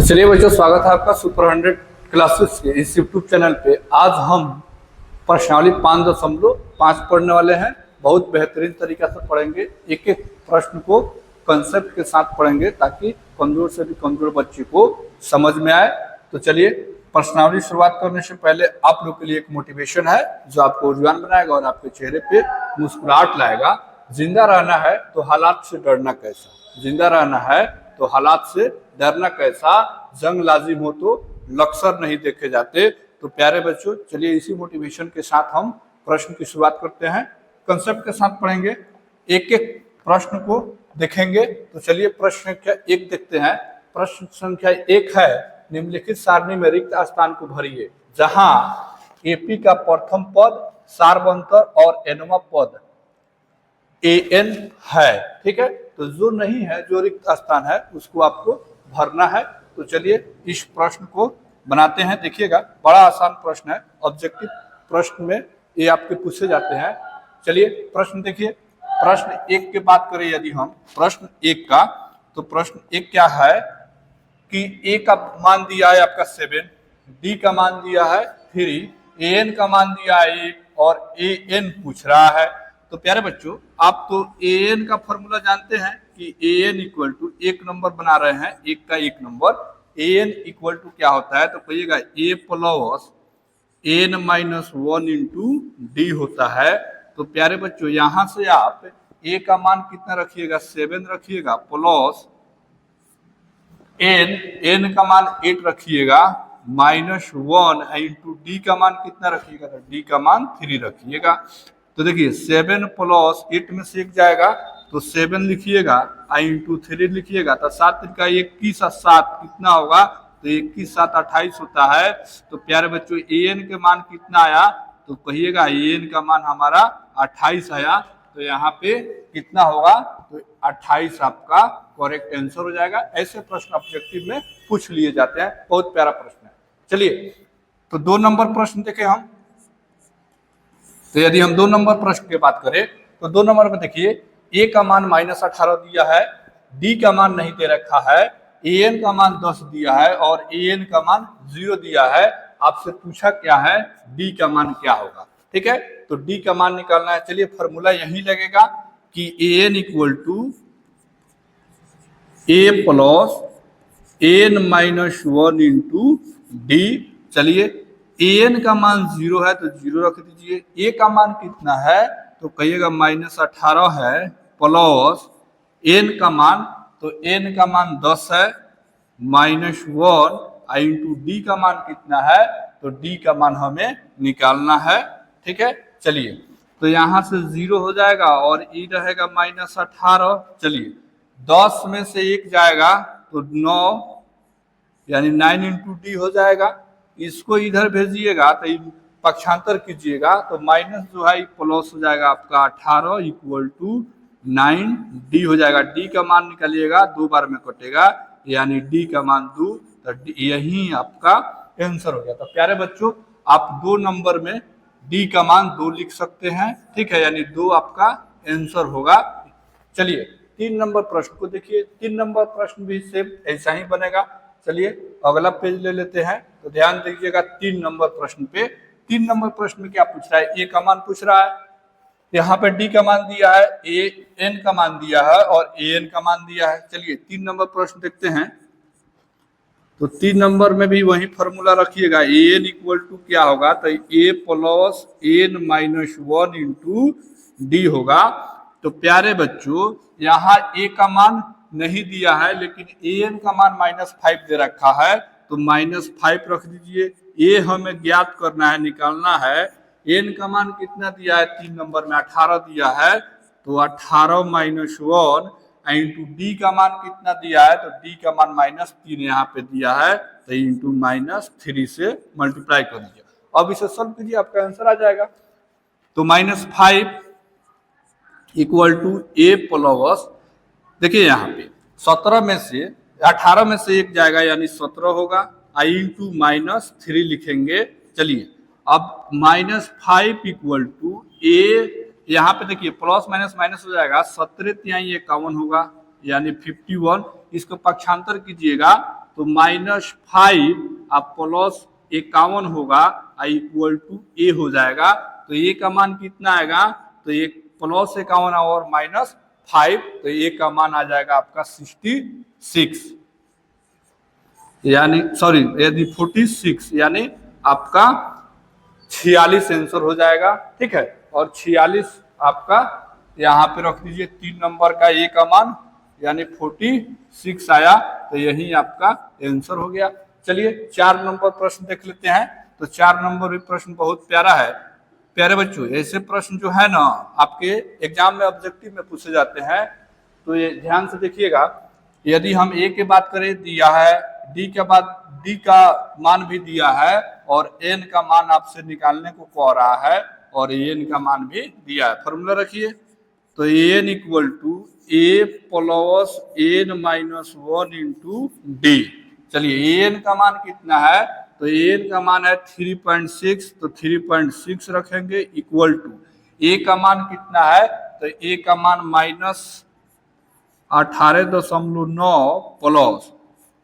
चलिए बच्चों, स्वागत है आपका सुपर 100 क्लासेस के इस यूट्यूब चैनल पे। आज हम प्रश्नावली 5.5 पढ़ने वाले हैं। बहुत बेहतरीन तरीका से पढ़ेंगे, एक एक प्रश्न को कंसेप्ट के साथ पढ़ेंगे ताकि कमजोर से भी कमजोर बच्चे को समझ में आए। तो चलिए, प्रश्नावली शुरुआत करने से पहले आप लोग के लिए एक मोटिवेशन है जो आपको ऊर्जावान बनाएगा और आपके चेहरे पे मुस्कुराहट लाएगा। जिंदा रहना है तो हालात से डरना कैसा, जिंदा रहना है तो हालात से डरना कैसा, जंग लाजिम हो तो लक्सर नहीं देखे जाते। तो प्यारे बच्चों, चलिए इसी मोटिवेशन के साथ हम प्रश्न की शुरुआत करते हैं। कंसेप्ट के साथ पढ़ेंगे, एक एक प्रश्न को देखेंगे। तो चलिए प्रश्न संख्या 1 देखते हैं। प्रश्न संख्या 1 है, निम्नलिखित सारणी में रिक्त स्थान को भरिए जहां एपी का प्रथम पद सार्वंतर और एनोमा पद एन है। ठीक है, तो जो नहीं है, जो रिक्त स्थान है उसको आपको भरना है। तो चलिए इस प्रश्न को बनाते हैं। देखिएगा, बड़ा आसान प्रश्न है, ऑब्जेक्टिव प्रश्न में ये आपके पूछे जाते हैं। चलिए प्रश्न देखिए। प्रश्न 1 की बात करें यदि हम प्रश्न 1 का, तो प्रश्न 1 क्या है कि ए का मान दिया है आपका 7, डी का मान दिया है 3, एन का मान दिया है 1 और एन पूछ रहा है। तो प्यारे बच्चों, आप तो एन का फॉर्मूला जानते हैं कि एन इक्वल टू, एक नंबर बना रहे हैं, एक का एक नंबर, एन इक्वल टू क्या होता है तो कहिएगा a plus n minus 1 into D होता है। तो प्यारे बच्चों, यहां से आप ए का मान कितना रखिएगा 7 रखिएगा, प्लस एन का मान 8 रखिएगा, माइनस 1 इंटू डी का मान कितना रखिएगा तो डी का मान 3 रखिएगा। तो देखिए 7 प्लस 8 में से 1 जाएगा तो 7 लिखिएगा, इंटू 3 लिखिएगा, तो 7 का 21 और 7 कितना होगा तो 21 7 28 होता है। तो प्यारे बच्चों, एन के मान कितना आया तो कहिएगा एन का मान हमारा 28 आया। तो यहाँ पे कितना होगा तो 28 आपका करेक्ट आंसर हो जाएगा। ऐसे प्रश्न ऑब्जेक्टिव में पूछ लिए जाते हैं, बहुत प्यारा प्रश्न है। चलिए, तो 2 नंबर प्रश्न देखें हम। तो यदि हम 2 नंबर प्रश्न की बात करें तो 2 नंबर में देखिए, ए का मान -18 दिया है, डी का मान नहीं दे रखा है, एन का मान 10 दिया है और एन का मान 0 दिया है। आपसे पूछा क्या है डी का मान क्या होगा। ठीक है, तो डी का मान निकालना है। चलिए फॉर्मूला यही लगेगा कि n equal to a plus n minus 1 into d. चलिए एन का मान 0 है तो 0 रख दीजिए, ए का मान कितना है तो कहिएगा -18 है, प्लस एन का मान, तो एन का मान 10 है, माइनस 1 इंटू डी का मान कितना है तो डी का मान हमें निकालना है। ठीक है, चलिए तो यहाँ से 0 हो जाएगा और ई रहेगा -18। चलिए 10 में से 1 जाएगा तो 9, यानी 9 इंटू डी हो जाएगा। इसको इधर भेजिएगा तो पक्षांतर कीजिएगा तो माइनस जो है प्लस हो जाएगा आपका 18 इक्वल टू 9 डी हो जाएगा। डी का मान निकालिएगा, 2 बार में कटेगा, यानी डी का मान 2, तो यही आपका आंसर हो गया। तो प्यारे बच्चों, आप 2 नंबर में डी का मान 2 लिख सकते हैं। ठीक है, यानी 2 आपका आंसर होगा। चलिए 3 नंबर प्रश्न को देखिए। 3 नंबर प्रश्न भी सेम ऐसा ही बनेगा। चलिए अगला पेज ले लेते हैं। तो ध्यान दीजिएगा 3 नंबर प्रश्न पे। 3 नंबर प्रश्न में क्या पूछ रहा है, ए का मान पूछ रहा है, यहाँ पे डी का मान दिया है, एन का मान दिया है और एन का मान दिया है। चलिए 3 नंबर प्रश्न देखते हैं। तो 3 नंबर में भी वही फॉर्मूला रखिएगा, एन इक्वल टू क्या होगा तो a plus n minus 1 into D होगा। तो प्यारे बच्चों, यहाँ ए का मान नहीं दिया है लेकिन एन का मान -5 दे रखा है, तो -5 रख दीजिए। ए हमें ज्ञात करना है, निकालना है। एन का मान कितना दिया है 3 नंबर में 18 दिया है, तो 18 माइनस 1 इंटू डी का मान कितना दिया है तो डी का मान -3 यहाँ पे दिया है, तो इंटू -3 से मल्टीप्लाई कर दीजिए। अब इसे सॉल्व कीजिए, आपका आंसर आ जाएगा। तो -5 इक्वल टू ए प्लस, देखिए यहाँ पे 17 में से 18 में से 1 जाएगा यानी 17 होगा, इंटू -3 लिखेंगे। चलिए अब -5 इक्वल टू ए, यहाँ पे देखिए प्लस माइनस माइनस हो जाएगा, 17 तिहाई 51 होगा यानी 51। इसको पक्षांतर कीजिएगा तो -5 आप प्लस 51 होगा इक्वल टू ए हो जाएगा। तो ए का मान कितना आएगा, तो ये प्लस 51 और -5, तो ए का मान आ जाएगा आपका 66, यानी सॉरी यदि 46, यानी आपका 46 आंसर हो जाएगा। ठीक है, और 46 आपका यहाँ पे रख दीजिए 3 नंबर का ए का मान, यानी 46 आया, तो यही आपका आंसर हो गया। चलिए 4 नंबर प्रश्न देख लेते हैं। तो 4 नंबर भी प्रश्न बहुत प्यारा है। प्यारे बच्चों, ऐसे प्रश्न जो है ना आपके एग्जाम में ऑब्जेक्टिव में पूछे जाते हैं, तो ये ध्यान से देखिएगा। यदि हम ए के बात करें दिया है, डी के बाद डी का मान भी दिया है, और एन का मान आपसे निकालने को कह रहा है, और एन का मान भी दिया है। फॉर्मूला रखिए, तो n equal to a plus n minus 1 into d. चलिए एन का मान कितना है, तो एन का मान है 3.6, तो 3.6 रखेंगे इक्वल टू ए का मान कितना है, तो ए का मान -18.9 प्लस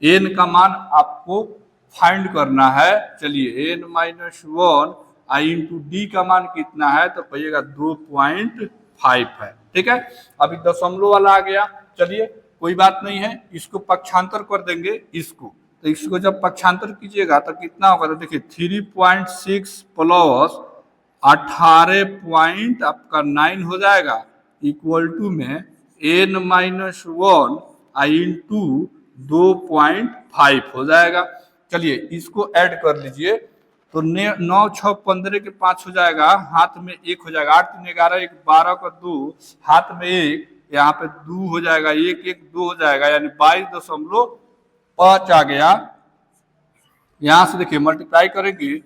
एन का मान आपको फाइंड करना है। चलिए एन माइनस 1 इंटू डी का मान कितना है, तो कहिएगा 2.5 है। ठीक है, अभी दशमलव वाला आ गया। चलिए कोई बात नहीं है, इसको पक्षांतर कर देंगे इसको। तो इसको जब पक्षांतर कीजिएगा तो कितना होगा, तो देखिए 3.6 प्लस 18.9 हो जाएगा इक्वल टू में एन माइनस 1 इंटू 2.5 हो जाएगा। चलिए इसको ऐड कर लीजिए, तो 9 6 15 के 5 हो जाएगा, हाथ में 1 हो जाएगा, 8 3 11 1 12 का 2, हाथ में 1, यहाँ पे 2 हो जाएगा, 1 1 2 हो जाएगा, यानी 22.5 आ गया। यहाँ से देखिए मल्टीप्लाई करेंगे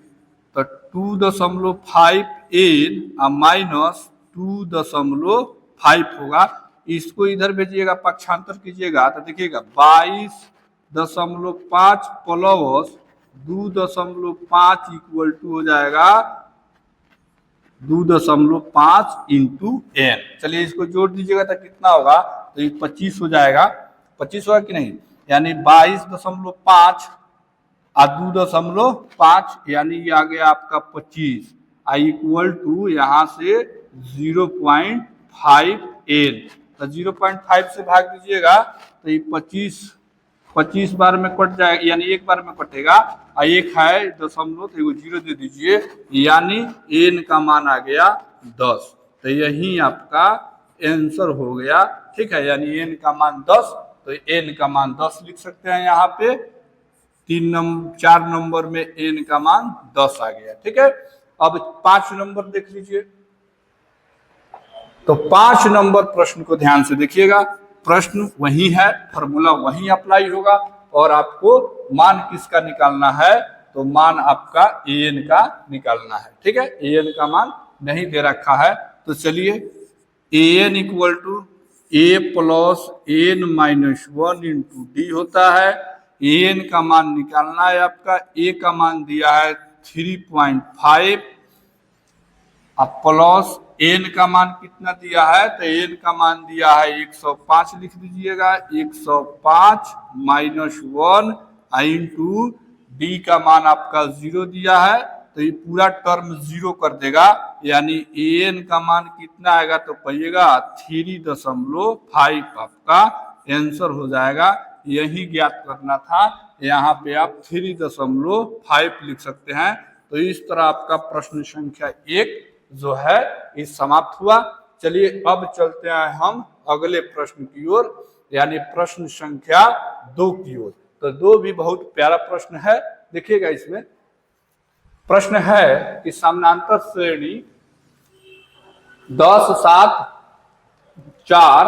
तो 2.5 एन माइनस 2.5 होगा। इसको इधर भेजिएगा, पक्षांतर कीजिएगा तो देखिएगा 22.5 प्लस 2.5 इक्वल टू हो जाएगा 2.5 इंटू एन। चलिए इसको जोड़ दीजिएगा तो कितना होगा, तो ये 25 हो जाएगा। 25 होगा कि नहीं, यानी 22.5 और 2.5, यानी ये आ गया आपका 25 इक्वल टू यहाँ से 0.5 एन। तो 0.5 से भाग दीजिएगा तो ये 25 बार में कट जाएगा, यानी एक बार में कटेगा, और एक है दशमलव तो वो 0 दे दीजिए, यानी एन का मान आ गया 10। तो यही आपका आंसर हो गया। ठीक है, यानी एन का मान 10, तो एन का मान 10 लिख सकते हैं यहाँ पे। 4 नंबर में एन का मान 10 आ गया। ठीक है, अब 5 नंबर देख लीजिए। तो 5 नंबर प्रश्न को ध्यान से देखिएगा। प्रश्न वही है, फॉर्मूला वही अप्लाई होगा, और आपको मान किसका निकालना है, तो मान आपका एन का निकालना है। ठीक है, एन का मान नहीं दे रखा है, तो चलिए n equal to a plus n minus 1 into D होता है। एन का मान निकालना है आपका, ए का मान दिया है 3.5, अब प्लस एन का मान कितना दिया है, तो एन का मान दिया है 105 लिख दीजिएगा, 105 माइनस 1 इंटू डी का मान आपका 0 दिया है, तो ये पूरा टर्म 0 कर देगा, यानी एन का मान कितना आएगा, तो कहिएगा 3.5 आपका आंसर हो जाएगा। यही ज्ञात करना था, यहाँ पे आप 3.5 लिख सकते हैं। तो इस तरह आपका प्रश्न संख्या 1 जो है इस समाप्त हुआ। चलिए अब चलते हैं हम अगले प्रश्न की ओर, यानी प्रश्न संख्या 2 की ओर। तो 2 भी बहुत प्यारा प्रश्न है, देखिएगा। इसमें प्रश्न है कि समानांतर श्रेणी 10 7 4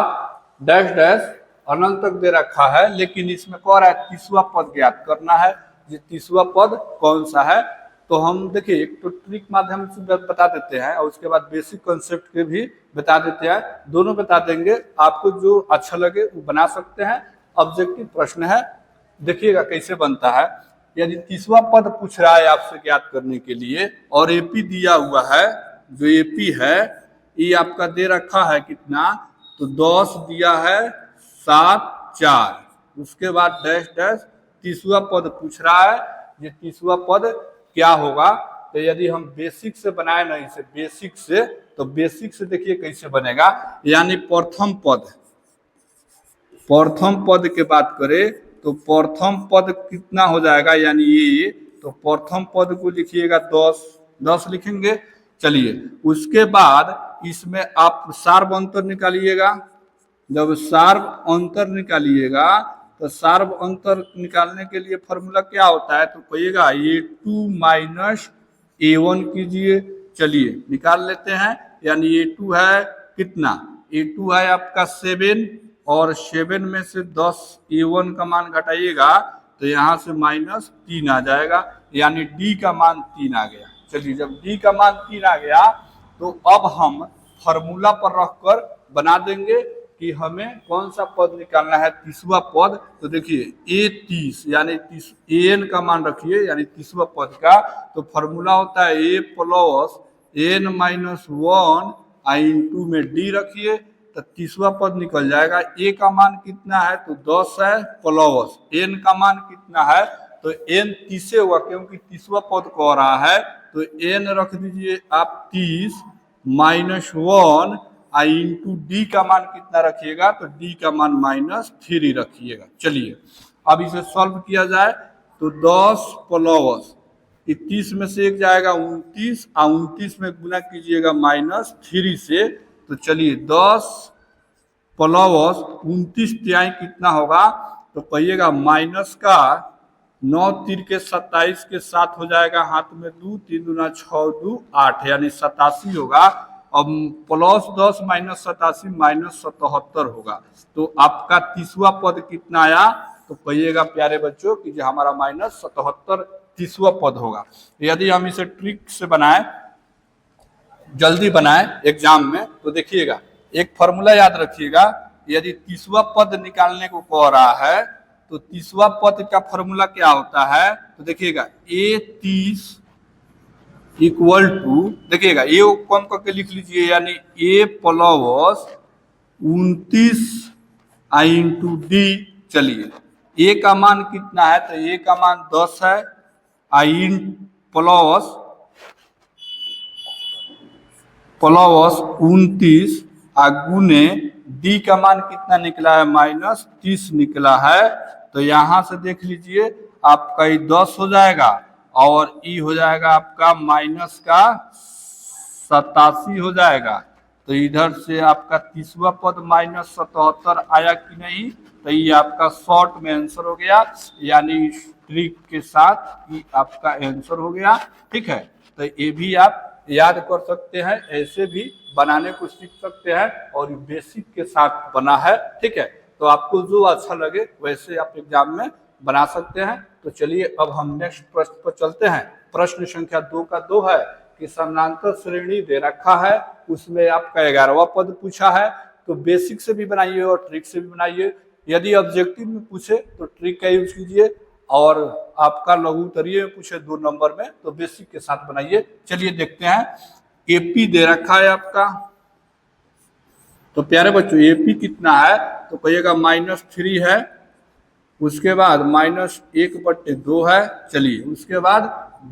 डैश डैश अनंत तक दे रखा है, लेकिन इसमें कह रहा है 30वां पद ज्ञात करना है। ये 30वां पद कौन सा है, तो हम देखिए एक तो ट्रिक माध्यम से बता देते हैं, और उसके बाद बेसिक कॉन्सेप्ट के भी बता देते हैं। दोनों बता देंगे, आपको जो अच्छा लगे वो बना सकते हैं। ऑब्जेक्टिव प्रश्न है, देखिएगा कैसे बनता है। यदि 30वां पद पूछ रहा है आपसे ज्ञात करने के लिए, और एपी दिया हुआ है, जो एपी है ये आपका दे रखा है कितना, तो 10 दिया है 7 4, उसके बाद डैश डैश तीसवा पद पूछ रहा है, ये तीसवा पद क्या होगा। तो यदि हम बेसिक से बनाए ना इसे, बेसिक से, तो बेसिक से देखिए कैसे बनेगा। यानी प्रथम पद के बात करें तो प्रथम पद कितना हो जाएगा, यानी ये, तो प्रथम पद को लिखिएगा 10 लिखेंगे। चलिए उसके बाद इसमें आप सार्व अंतर निकालिएगा। जब सार्व अंतर निकालिएगा तो सार्व अंतर निकालने के लिए फॉर्मूला क्या होता है, तो कहिएगा A2 माइनस A1 कीजिए। चलिए निकाल लेते हैं। यानी A2 है कितना, A2 है आपका 7, और 7 में से 10 A1 का मान घटाइएगा तो यहाँ से -3 आ जाएगा, यानी D का मान 3 आ गया। चलिए जब D का मान 3 आ गया तो अब हम फॉर्मूला पर रखकर बना देंगे कि हमें कौन सा पद निकालना है, तीसवा पद। तो देखिए A30 यानी An का मान रखिए, यानी तीसवा पद का, तो फॉर्मूला होता है A plus n minus 1 into में D रखिए, तो तीसवा पद निकल जाएगा। A का मान कितना है, तो 10 है, प्लस n का मान कितना है, तो n 30 होगा क्योंकि तीसवा पद कह रहा है, तो n रख दीजिए आप 30 माइनस 1 इंटू डी का मान कितना रखिएगा, तो डी का मान -3 रखिएगा। चलिए अब इसे सॉल्व किया जाए तो 10 प्लस 30 में से एक जाएगा 29, और 29 में गुना कीजिएगा -3 से। तो चलिए 10 प्लस 29 तिहाई कितना होगा, तो कहिएगा माइनस का 9 तीर के 27 के साथ हो जाएगा, हाथ में 2, 3 दूना 6, 2 8, यानी 87 होगा। अब प्लस 10 माइनस 87 -77 होगा। तो आपका तीसवा पद कितना आया, तो कहिएगा प्यारे बच्चों कि जो हमारा -77 तीसवा पद होगा। यदि हम इसे ट्रिक से बनाए, जल्दी बनाए एग्जाम में, तो देखिएगा एक फॉर्मूला याद रखिएगा। यदि तीसवा पद निकालने को कह रहा है तो तीसवा पद का फॉर्मूला क्या होता है, तो देखिएगा A30 इक्वल टू, देखिएगा ए कम करके लिख लीजिए, यानी A प्लस 29 इंटू डी। चलिए A का मान कितना है, तो A का मान 10 है, इन प्लस 29 गुने डी का मान कितना निकला है, -30 निकला है। तो यहां से देख लीजिए आपका ये 10 हो जाएगा, और ई हो जाएगा आपका माइनस का 87 हो जाएगा। तो इधर से आपका तीसवा पद -77 आया कि नहीं, तो ये आपका शॉर्ट में आंसर हो गया, यानी ट्रिक के साथ ये आपका आंसर हो गया। ठीक है, तो ये भी आप याद कर सकते हैं, ऐसे भी बनाने को सीख सकते हैं, और बेसिक के साथ बना है। ठीक है, तो आपको जो अच्छा लगे वैसे आप एग्जाम में बना सकते हैं। तो चलिए अब हम नेक्स्ट प्रश्न पर चलते हैं। प्रश्न संख्या 2 का 2 है कि समानांतर श्रेणी दे रखा है, उसमें आपका 11वां पद पूछा है। तो बेसिक से भी बनाइए और ट्रिक से भी बनाइए। यदि ऑब्जेक्टिव में पूछे तो ट्रिक का यूज कीजिए, और आपका लघु उत्तरीय में पूछे 2 नंबर में तो बेसिक के साथ बनाइए। चलिए देखते हैं। एपी दे रखा है आपका, तो प्यारे बच्चों एपी कितना है, तो कहिएगा -3 है, उसके बाद -1/2 है। चलिए उसके बाद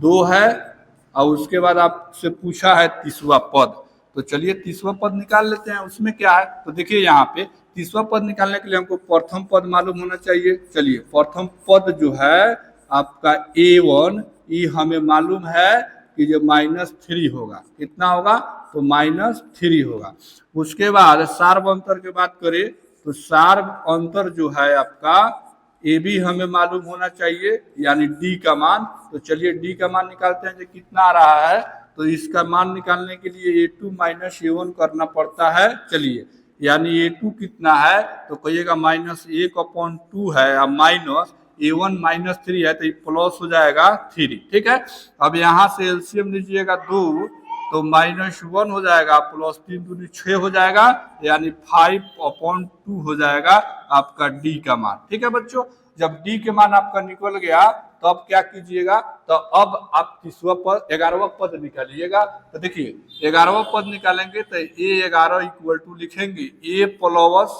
2 है, और उसके बाद आपसे पूछा है तीसवा पद। तो चलिए तीसवा पद निकाल लेते हैं। उसमें क्या है, तो देखिए यहाँ पे तीसवा पद निकालने के लिए हमको प्रथम पद मालूम होना चाहिए। चलिए प्रथम पद जो है आपका A1, ये हमें मालूम है कि जो -3 होगा। कितना होगा, तो -3 होगा। उसके बाद सार्व अंतर की बात करें तो सार्व अंतर जो है आपका ये भी हमें मालूम होना चाहिए, यानी डी का मान। तो चलिए डी का मान निकालते हैं, जो कितना आ रहा है, तो इसका मान निकालने के लिए A2 माइनस A1 करना पड़ता है। चलिए यानी A2 कितना है, तो कहिएगा -1/2 है, और माइनस A1 -3 है, तो ये प्लस हो जाएगा 3। ठीक है, अब यहाँ से एलसीएम लीजिएगा 2, तो -1 हो जाएगा, प्लस 3 दूनी 6 हो जाएगा, यानी 5/2 हो जाएगा आपका डी का मान। ठीक है बच्चों, जब डी के मान आपका निकल गया तो अब क्या कीजिएगा, तो अब आप तीसरा पद 11वां पद निकालिएगा। तो देखिए 11वां पद निकालेंगे तो A11 इक्वल टू लिखेंगे A plus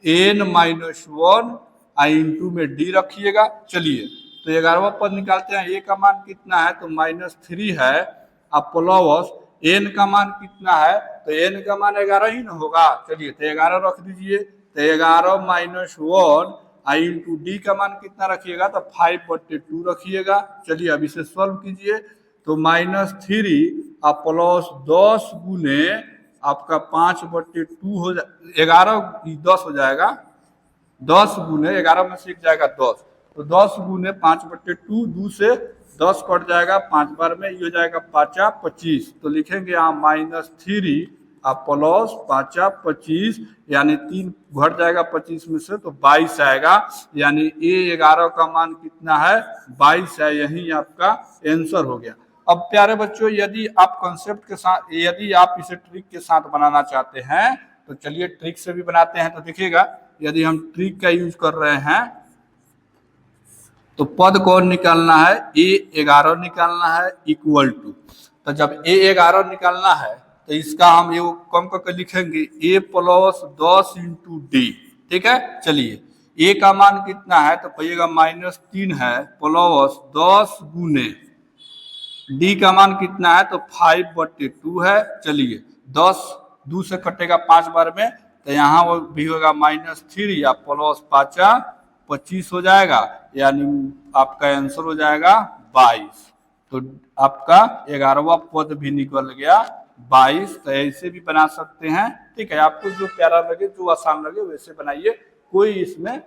n-1 I into में डी रखिएगा। चलिए तो 11वां पद निकालते हैं। ए का मान कितना है तो -3 है। अब प्लस एन का मान कितना है तो एन का मान 11 ही ना होगा। चलिए तो 11 रख दीजिए। तो 11 - 1 आई इंटू डी का मान कितना रखिएगा तो 5/2 रखिएगा। चलिए अब इसे सॉल्व कीजिए। तो -3 आप प्लस 10 गुने आपका 5/2 हो 11 10 हो जाएगा। 10 गुने 11 में से 1 जाएगा 10, तो 10 गुने 5/2, 2 से 10 कट जाएगा 5 बार में, ये हो जाएगा 5 25। तो लिखेंगे यहाँ -3 आप प्लस 5 25 यानी 3 घट जाएगा 25 में से तो 22 आएगा। यानी A11 का मान कितना है 22 है। यही आपका आंसर हो गया। अब प्यारे बच्चों यदि आप कॉन्सेप्ट के साथ, यदि आप इसे ट्रिक के साथ बनाना चाहते हैं तो चलिए ट्रिक से भी बनाते हैं। तो देखिएगा यदि हम ट्रिक का यूज कर रहे हैं तो पद कौन निकालना है A11 निकालना है इक्वल टू। तो जब A11 निकालना है तो इसका हम ये कम करके लिखेंगे A प्लस 10 इंटू डी। ठीक है। चलिए A का मान कितना है तो कहिएगा -3 है प्लस 10 गुने डी का मान कितना है तो 5/2 है। चलिए 10 2 से कटेगा 5 बार में तो यहाँ वो भी होगा -3 या प्लस 5 25 हो जाएगा। यानी आपका आंसर हो जाएगा 22। तो आपका 11वां पद भी निकल गया 22। तो ऐसे भी बना सकते हैं। ठीक है। आपको जो प्यारा लगे जो आसान लगे वैसे बनाइए, कोई इसमें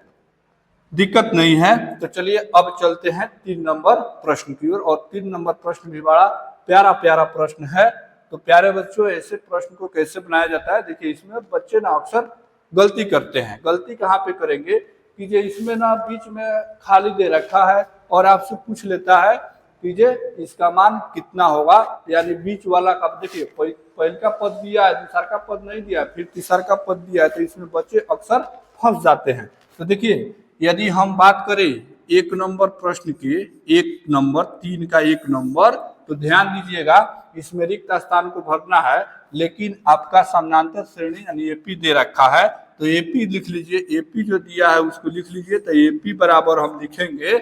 दिक्कत नहीं है। तो चलिए अब चलते हैं 3 नंबर प्रश्न की ओर। और 3 नंबर प्रश्न भी बड़ा प्यारा प्यारा प्रश्न है। तो प्यारे बच्चों ऐसे प्रश्न को कैसे बनाया जाता है, देखिए इसमें बच्चे ना अक्सर गलती करते हैं। गलती कहाँ पे करेंगे कि जे इसमें ना बीच में खाली दे रखा है और आपसे पूछ लेता है कि जे इसका मान कितना होगा। यानी बीच वाला का देखिए पहले का पद दिया है, दूसरा का पद नहीं दिया, फिर तीसरा का पद दिया है, तो इसमें बच्चे अक्सर फंस जाते हैं। तो देखिए यदि हम बात करें 1 नंबर प्रश्न की, 1 नंबर 3 का 1 नंबर, तो ध्यान दीजिएगा इसमें रिक्त स्थान को भरना है। लेकिन आपका समानांतर श्रेणी यानी एपी दे रखा है तो एपी लिख लीजिए। एपी जो दिया है उसको लिख लीजिए। तो एपी बराबर हम लिखेंगे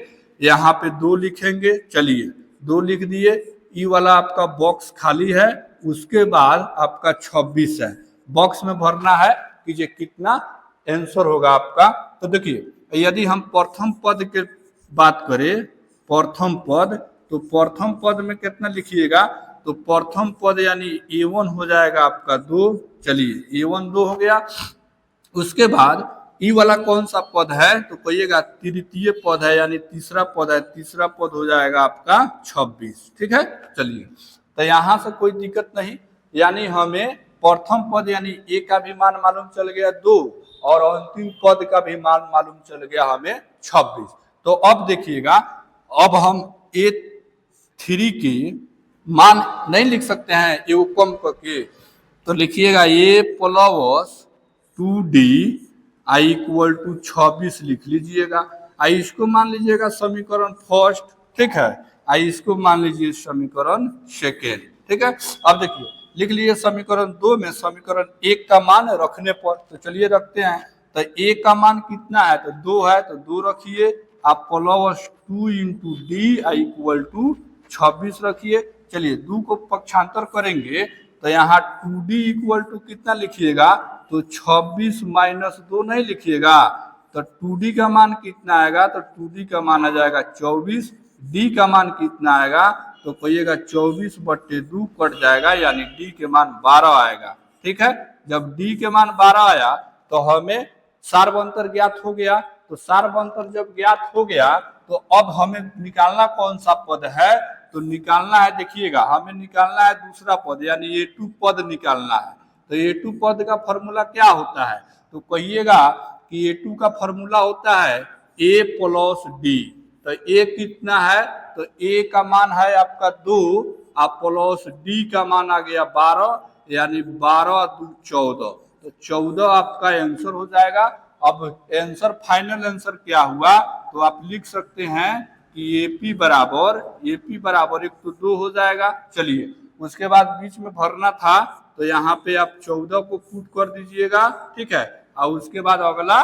यहाँ पे 2 लिखेंगे। चलिए 2 लिख दिए। ई वाला आपका बॉक्स खाली है, उसके बाद आपका 26 है। बॉक्स में भरना है कि ये कितना आंसर होगा आपका। तो देखिए यदि हम प्रथम पद के बात करें, प्रथम पद, तो प्रथम पद में कितना लिखिएगा तो प्रथम पद यानी A1 हो जाएगा आपका 2। चलिए A1 2 हो गया। उसके बाद ई वाला कौन सा पद है तो कहिएगा तृतीय पद है यानी तीसरा पद है। तीसरा पद हो जाएगा आपका 26। ठीक है। चलिए तो यहाँ से कोई दिक्कत नहीं। यानी हमें प्रथम पद यानी ए का भी मान मालूम चल गया 2 और अंतिम पद का भी मान मालूम चल गया हमें 26। तो अब देखिएगा अब हम A3 की मान नहीं लिख सकते हैं ये कम करके। तो लिखिएगा A प्लस 2D आई इक्वल टू 26 लिख लीजिएगा। आई इसको मान लीजिएगा समीकरण फर्स्ट। ठीक है। आई इसको मान लीजिए समीकरण सेकेंड। ठीक है। अब देखिए लिख लीजिए समीकरण 2 में समीकरण 1 का मान रखने पर, तो चलिए रखते हैं। तो ए का मान कितना है तो 2 है तो 2 रखिए। आप प्लस 2 इंटू डी आई इक्वल टू 26 रखिए। चलिए 2 को पक्षांतर करेंगे तो यहाँ 2d इक्वल टू कितना लिखिएगा तो 26 माइनस 2 नहीं लिखिएगा। तो 2d का मान कितना आएगा तो 2d का मान आ जाएगा 24। d का मान कितना आएगा तो कहिएगा 24/2 कट जाएगा यानी d के मान 12 आएगा। ठीक है। जब d के मान 12 आया तो हमें सार्वंतर ज्ञात हो गया। तो सार्वंतर जब ज्ञात हो गया तो अब हमें निकालना कौन सा पद है तो निकालना है, देखिएगा हमें निकालना है दूसरा पद यानी A2 पद निकालना है। तो A2 पद का फॉर्मूला क्या होता है तो कहिएगा कि A2 का फॉर्मूला होता है A प्लस डी। तो A कितना है तो A का मान है आपका 2 आप प्लस डी का मान आ गया 12 यानी 12 2 14। तो 14 आपका आंसर हो जाएगा। अब आंसर फाइनल आंसर क्या हुआ तो आप लिख सकते हैं कि AP बराबर 1 तो 2 हो जाएगा। चलिए उसके बाद बीच में भरना था तो यहाँ पे आप 14 को पुट कर दीजिएगा। ठीक है। और उसके बाद अगला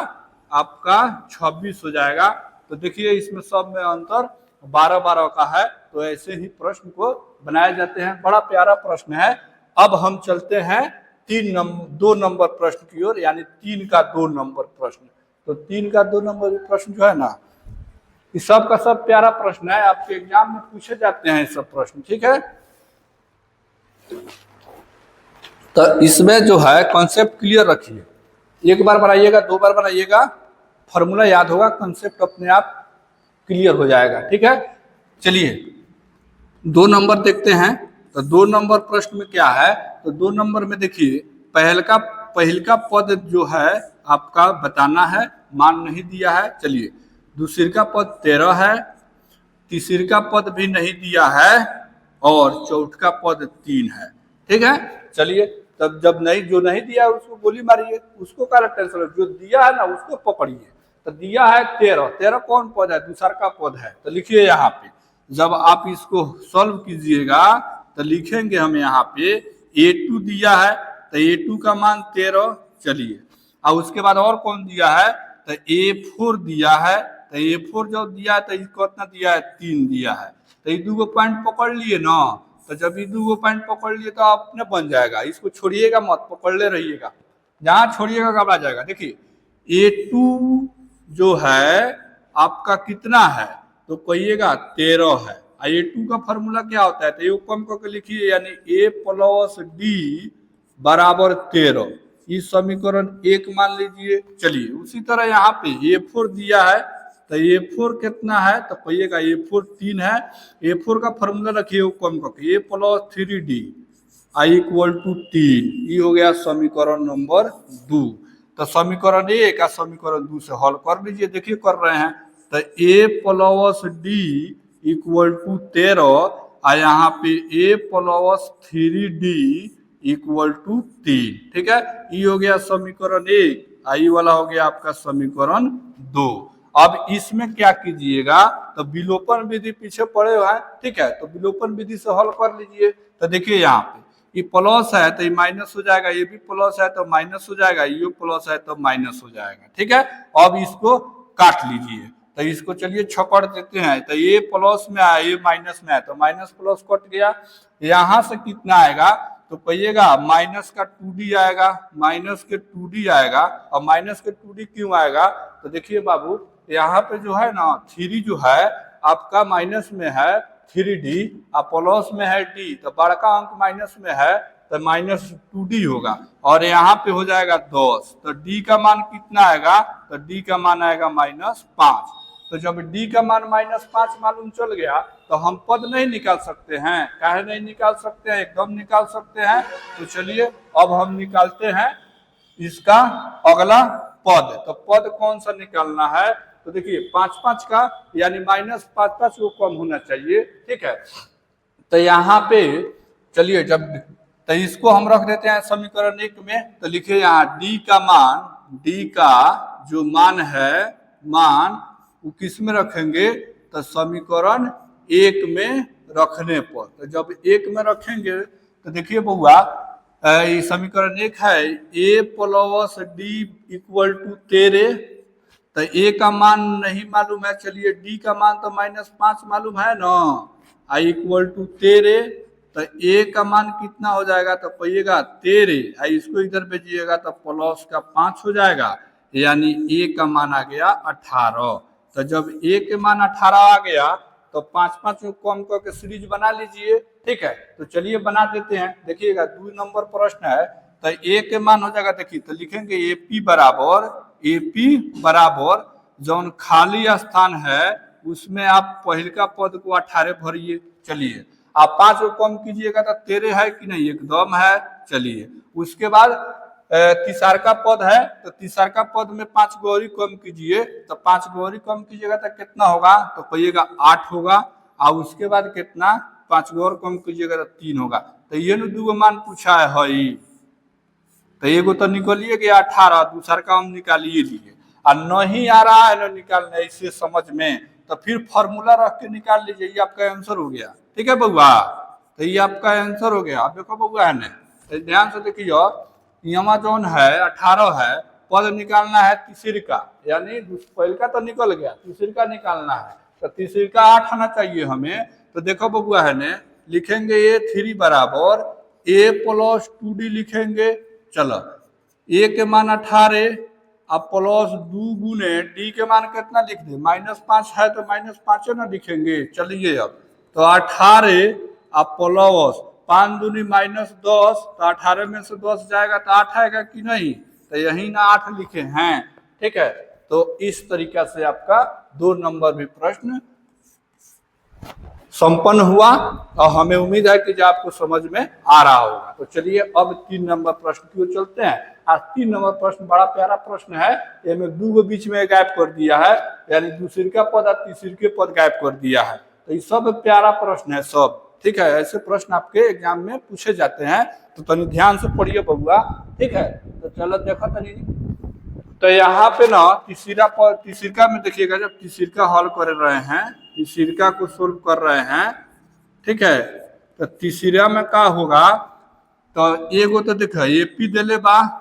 आपका 26 हो जाएगा। तो देखिए इसमें सब में अंतर 12-12 का है। तो ऐसे ही प्रश्न को बनाए जाते हैं। बड़ा प्यारा प्रश्न है। अब हम चलते हैं 2 नंबर प्रश्न की ओर, यानी 3 का 2 नंबर प्रश्न। तो 3 का 2 नंबर प्रश्न जो है ना, ये सब का सब प्यारा प्रश्न है, आपके एग्जाम में पूछे जाते हैं सब प्रश्न, ठीक है। तो इसमें जो है कॉन्सेप्ट क्लियर रखिए, एक बार बनाइएगा, 2 बार बनाइएगा, फॉर्मूला याद होगा, कॉन्सेप्ट अपने आप क्लियर हो जाएगा, ठीक है। चलिए 2 नंबर देखते हैं। तो 2 नंबर प्रश्न में क्या है, तो 2 नंबर में देखिए पहल का पद जो है आपका बताना है, मान नहीं दिया है। चलिए दूसरे का पद 13 है, तीसरे का पद भी नहीं दिया है, और चौथ का पद 3 है, ठीक है। चलिए तब जब नहीं, जो नहीं दिया उसको गोली मारिए, उसको क्या टेंशन, जो दिया है ना उसको पकड़िए। तो दिया है 13, 13 कौन पद है, दूसरा का पद है। तो लिखिए यहाँ पे, जब आप इसको सॉल्व कीजिएगा तो लिखेंगे हम यहाँ पे a2 दिया है, तो a2 का मान 13। चलिए और उसके बाद और कौन दिया है, तो a4 दिया है। तो a4 जो दिया है तो इसको कितना दिया है, 3 दिया है। तो ये 2 पॉइंट पकड़ लिए ना। तो जब ये 2 पॉइंट पकड़ लिए तो अपने बन जाएगा, इसको छोड़िएगा मत, पकड़ ले रहिएगा, जहां छोड़िएगा घबरा जाएगा। देखिए a2 जो है आपका कितना है, तो कहिएगा 13 है। a2 का फॉर्मूला क्या होता है, तो ये कम करके लिखिए, यानी a + d बराबर 13, इस समीकरण 1 मान लीजिए। चलिए उसी तरह यहाँ पे a4 दिया है, तो a4 कितना है, तो कहिएगा a4 3 है। a4 का फॉर्मूला रखिए कम करके, a + 3d = 3, ये हो गया समीकरण नंबर 2। तो समीकरण 1 का समीकरण 2 से हल कर लीजिए। देखिए कर रहे हैं, तो a + d = 13, और यहाँ पे a + 3d = 3, ठीक है। ये हो गया समीकरण 1, आई वाला हो गया आपका समीकरण 2। अब इसमें क्या कीजिएगा, तो विलोपन विधि पीछे पड़े हुए हैं, ठीक है, तो विलोपन विधि से हल कर लीजिए। तो देखिए यहाँ पे ये प्लस है तो ये माइनस हो जाएगा, ये भी प्लस है तो माइनस हो जाएगा, ये प्लस है तो माइनस हो जाएगा, ठीक है। अब इसको काट लीजिए। तो इसको चलिए छकड़ देते हैं। तो ये प्लस में आया, ये माइनस में आया, तो माइनस प्लस कट गया। यहाँ से कितना आएगा, तो कहिएगा माइनस का 2d आएगा, माइनस के 2d आएगा। और माइनस के 2d क्यों आएगा, तो देखिए बाबू यहाँ पे जो है ना 3 जो है आपका माइनस में है 3d, और प्लस में है d, तो बड़का अंक माइनस में है तो -2d होगा, और यहाँ पे हो जाएगा 10। तो d का मान कितना आएगा, तो d का मान आएगा -5। तो जब d का मान -5 मालूम चल गया तो हम पद नहीं निकाल सकते हैं, काहे नहीं निकाल सकते हैं, एकदम निकाल सकते हैं। तो चलिए अब हम निकालते हैं इसका अगला पद। तो पद कौन सा निकालना है, तो देखिए 5-5 का, यानी -5-5 को कम होना चाहिए, ठीक है। तो यहाँ पे चलिए जब, तो इसको हम रख देते हैं समीकरण 1 में। तो लिखिए यहाँ d का मान, d का जो मान है, मान वो किस में रखेंगे, तो समीकरण 1 में रखने पर। तो जब 1 में रखेंगे तो देखिए बउआ ये समीकरण 1 है, a + d = 13। तो a का मान नहीं मालूम है, चलिए d का मान तो -5 मालूम है ना, i = 13। तो a का मान कितना हो जाएगा, तो कहिएगा 13, इसको इधर भेजिएगा तो प्लस का 5 हो जाएगा, यानी a का मान आ गया 18। तो जब a के मान 18 आ गया तो 5-5 को कम करके सीरीज बना लीजिए, ठीक है। तो चलिए बना देते हैं। देखिएगा 2 नंबर प्रश्न है, तो a के मान हो जाएगा, देखिए तो लिखेंगे AP बराबर जौन खाली स्थान है उसमें आप पहल का पद को 18 भरिए। चलिए आप 5 को कम कीजिएगा तो 13 है कि नहीं, एकदम है। चलिए उसके बाद तीसरा का पद है, तो तीसरा का पद में 5 को और कम कीजिए। तो 5 को और कम कीजिएगा तो कितना होगा, तो कहिएगा 8 होगा। और उसके बाद कितना, 5 को और कम कीजिएगा तो 3 होगा। तो ये 2 मान पूछा है, तो एगो तो निकलिए गया 18, दूसरा का हम निकालिए लिए, और नहीं आ रहा है ना निकालने ऐसे समझ में, तो फिर फॉर्मूला रख के निकाल लीजिए, ये आपका आंसर हो गया, ठीक है बउआ। तो ये आपका आंसर हो गया। अब देखो बउआ है ना, ध्यान से देखिए, यहाँ जो है 18 है, पद निकालना है तीसरी का, यानी पहले का तो निकल गया, तीसरी का निकालना है, तो तीसरी का 8 आना चाहिए हमें। तो देखो बबुआ है ने लिखेंगे A3 बराबर A प्लस 2D लिखेंगे। चलो A के मान 18 अब प्लस 2 गुने D के मान कितना लिख दे, -5 है तो -5 ना लिखेंगे। चलिए अब तो 18 अब प्लस 5 दूनी -10, तो 18 में से 10 जाएगा तो 8 आएगा कि नहीं, तो यही ना 8 लिखे हैं। ठीक है, तो इस तरीका से आपका 2 नंबर भी प्रश्न संपन्न हुआ और हमें उम्मीद है कि जो आपको समझ में आ रहा होगा। तो चलिए अब 3 नंबर प्रश्न की ओर चलते हैं। आज 3 नंबर प्रश्न बड़ा प्यारा प्रश्न है, इसमें 2 बीच में गायब कर दिया है, यानी दूसरी का पद और तीसरी के पद गायब कर दिया है। तो ये सब प्यारा प्रश्न है सब। ठीक है, ऐसे प्रश्न आपके एग्जाम में पूछे जाते हैं, तो तनी ध्यान से पढ़िए बबुआ। ठीक है, तो चलो देखो तनी, तो यहाँ पे ना तीसरा में देखिएगा, जब तीसरा हल कर रहे हैं, तीसरा को सोल्व कर रहे हैं, ठीक है, तो तीसरा में क्या होगा, तो एगो तो देखो एपी दिले बा,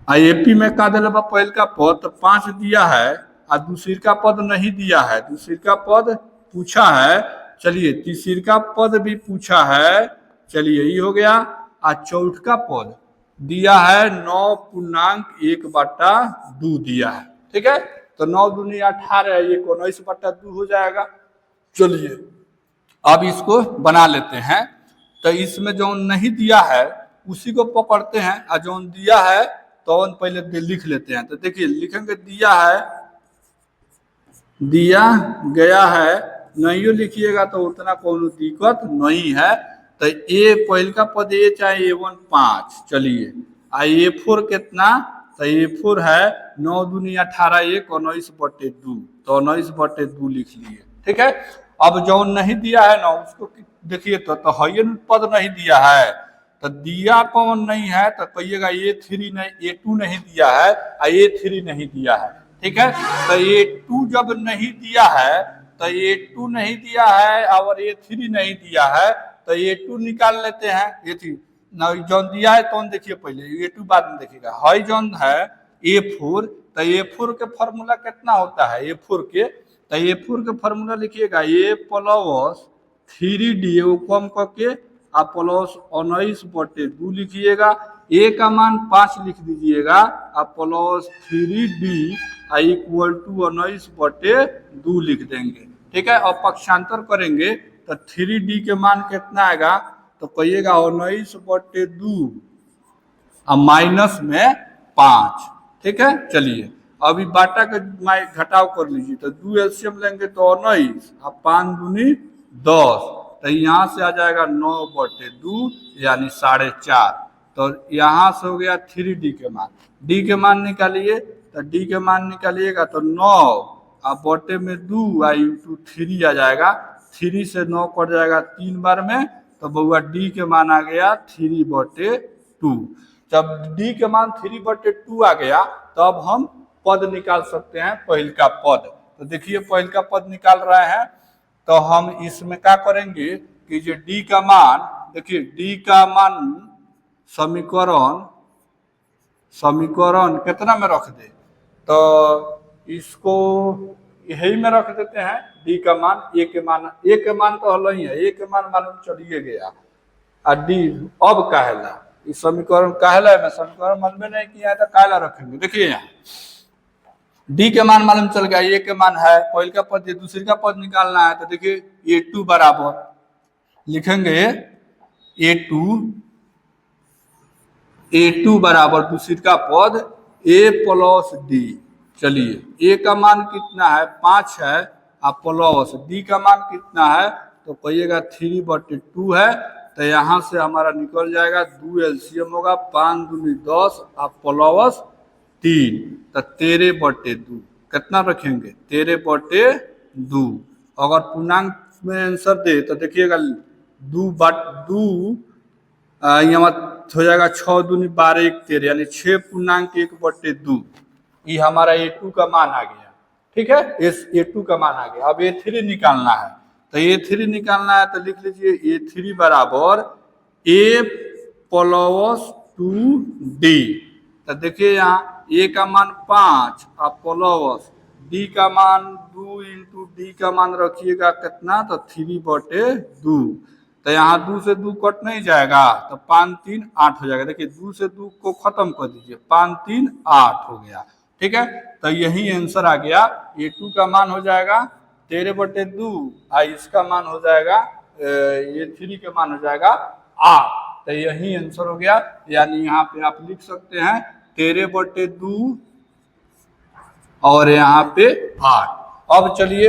एपी में का दिले बा पहल का पद तो 5 दिया है और दूसरी का पद नहीं दिया है, दूसरी का पद पूछा है। चलिए तीसरी का पद भी पूछा है, चलिए ये हो गया। और चौथ का पद दिया है 9.1/2 दिया है। ठीक है, तो 9 दूनी 18, ये 19/2 हो जाएगा। चलिए अब इसको बना लेते हैं। तो इसमें जो नहीं दिया है उसी को पकड़ते हैं, और जो दिया है तो पहले लिख लेते हैं। तो देखिए लिखेंगे दिया है, दिया गया है, नहीं लिखिएगा तो उतना कोई दिक्कत नहीं है। तो ए पहल का पद ए चाहे A1 5। चलिए A4 कितना, तो A4 है 9 दूनी 18, 19/2, तो 19/2 लिख लिए। ठीक है, अब जो नहीं दिया है ना उसको देखिए, तो पद नहीं दिया है, तो दिया कौन नहीं है, तो कहिएगा A3 नहीं, A2 नहीं दिया है और A3 नहीं दिया है। ठीक है, तो A2 जब नहीं दिया है, तो A2 नहीं दिया है और A3 नहीं दिया है, तो A2 निकाल लेते हैं। A3 जौन दिया है तो देखिए पहले, A2 बाद में देखिएगा। हाई जौन है A4, तो A4 के फॉर्मूला कितना होता है, A4 के, तो A4 के फॉर्मूला लिखिएगा A प्लस 3D वो कम करके आप प्लस 19/2 लिखिएगा। A का मान 5 लिख दीजिएगा, आप प्लस 3D इक्वल टू 19/2 लिख देंगे। ठीक है, और पक्षांतर करेंगे तो 3D के मान कितना आएगा, तो कहिएगा 19/2 और माइनस में 5। ठीक है, चलिए अभी बाटा का घटाव कर लीजिए, तो 2 एलसीएम लेंगे तो 19 और 5 दूनी 10, तो यहाँ से आ जाएगा 9/2 यानी 4.5। तो यहाँ से हो गया 3D के मान, D के मान निकालिए, तो D के मान निकालिएगा तो 9 और बटे में 2 इंटू 3 आ जाएगा। 3 से 9 कट जाएगा 3 बार में, तो बउआ D के मान आ गया 3/2। जब D के मान 3/2 आ गया, तब हम पद निकाल सकते हैं, पहल का पद। तो देखिए पहल का पद निकाल रहे हैं, तो हम इसमें क्या करेंगे कि जो D का मान, देखिए D का मान समीकरण कितना में रख दे, तो इसको यही में रख देते हैं। D का मान, A के मान तो हल ही है, A के मान मालूम चलिए गया, और D अब काहेला, इस समीकरण काहेला है, मैं समीकरण मालूम नहीं किया है तो काहेला रखेंगे। देखिए यहाँ D के मान मालूम चल गया, A के मान है, पहले का पद, दूसरे का पद निकालना है। तो देखिए A2 बराबर लिखेंगे, A2 बराबर दूसरी का पद A प्लस D। चलिए A का मान कितना है, 5 है, और प्लस D का मान कितना है, तो कहिएगा 3/2 है। तो यहाँ से हमारा निकल जाएगा 2 एलसीएम होगा, 5 दूनी 10 और प्लस 3, तो 13/2 कितना रखेंगे, 13/2। अगर पूर्णांक में आंसर दे तो देखिएगा 2 यहाँ हो जाएगा 6 दूनी 12, 1 13, यानी 6.1/2। ये हमारा A2 का मान आ गया। ठीक है, इस A2 का मान आ गया। अब A3 निकालना है, तो A3 निकालना है तो लिख लीजिए A3 बराबर A प्लस 2D। तो देखिए यहाँ ए का मान 5 और प्लस डी का मान 2 इंटू डी का मान रखिएगा कितना, तो 3/2। तो यहाँ 2 से 2 कट नहीं जाएगा, तो 5 3 8 हो जाएगा। देखिए 2 से 2 को खत्म कर दीजिए, 5 3 8 हो गया। ठीक है, तो यही आंसर आ गया। A2 का मान हो जाएगा 13/2 और इसका मान हो जाएगा A3 का मान हो जाएगा 8। तो यही आंसर हो गया। यानी यहाँ पे आप लिख सकते हैं 13/2 और यहाँ पे 8। अब चलिए,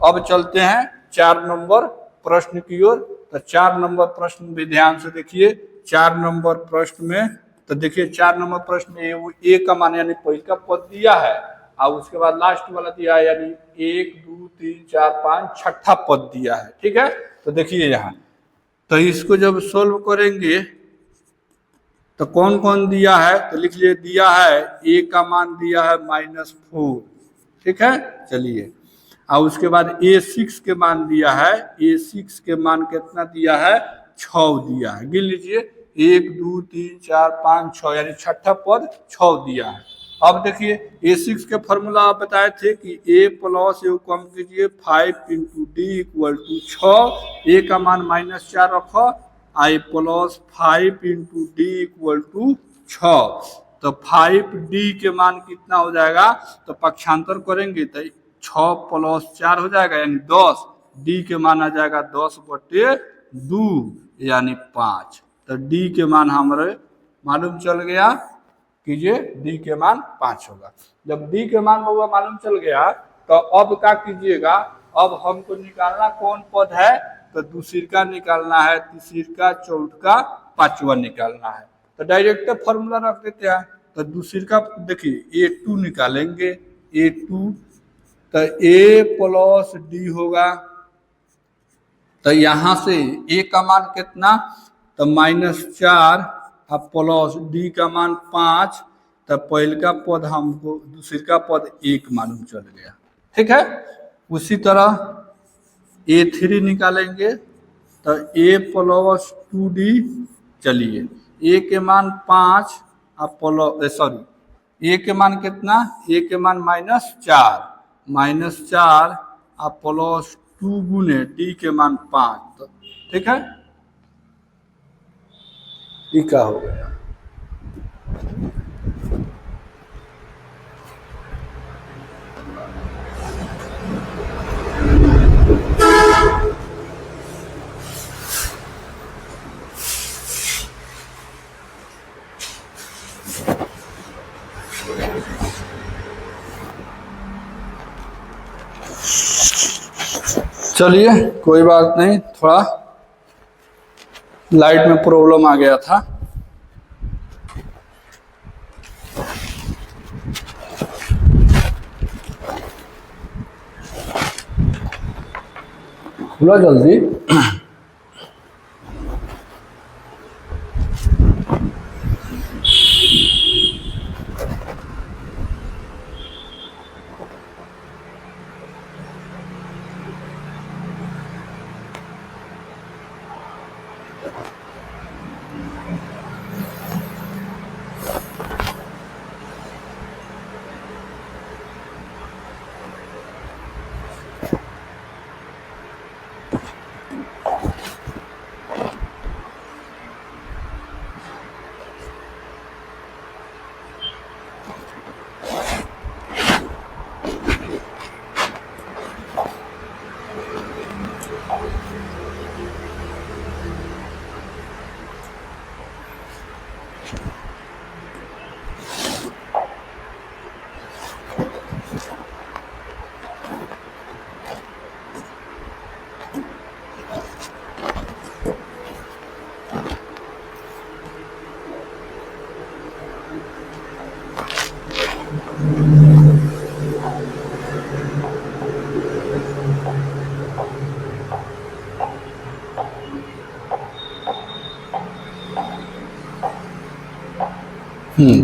अब चलते हैं 4 नंबर प्रश्न की ओर। तो 4 नंबर प्रश्न भी ध्यान से देखिए। 4 नंबर प्रश्न में तो देखिए 4 नंबर प्रश्न में वो ए का मान यानी पहला पद दिया है और उसके बाद लास्ट वाला दिया है, यानी 1 2 3 4 5 छठा पद दिया है। ठीक है, तो देखिए यहाँ, तो इसको जब सोल्व करेंगे तो कौन कौन दिया है, तो लिख लिए। दिया है ए का मान दिया है -4। ठीक है, चलिए, और उसके बाद A6 के मान दिया है। A6 के मान कितना दिया है, 6 दिया है। गिन लीजिए 1 2 3 4 5 6, यानी छठा पद 6 दिया है। अब देखिए A6 के फॉर्मूला आप बताए थे कि A प्लस ए कम कीजिए 5 into D equal to 6। A का मान -4 रखो, I plus 5 into D equal to 6। तो 5D के मान कितना हो जाएगा, तो पक्षांतर करेंगे तो 6 + 4 हो जाएगा यानी 10। डी के मान आ जाएगा 10/2 यानी 5। तो डी के मान हमारे मालूम चल गया, कीजिए डी के मान 5 होगा। जब डी के मान होगा मालूम चल गया, तो अब क्या कीजिएगा, अब हमको निकालना कौन पद है, तो दूसरा निकालना है, तीसरा चौथा पांचवा निकालना है। तो डायरेक्ट फॉर्मूला रख देते हैं। तो दूसरा देखिए A2 निकालेंगे। A2 तो A प्लस डी होगा। तो यहाँ से A का मान कितना, तो -4 और प्लस डी का मान 5। तो पहले का पद हमको दूसरा पद 1 मालूम चल गया। ठीक है, उसी तरह A3 निकालेंगे। तो A प्लस 2D, चलिए A के मान 5 और A के मान कितना, A के मान -4 और प्लस 2 गुने D के मान 5। तो ठीक है, ये क्या हो गया, चलिए कोई बात नहीं, थोड़ा लाइट में प्रॉब्लम आ गया था। खुला जल्दी।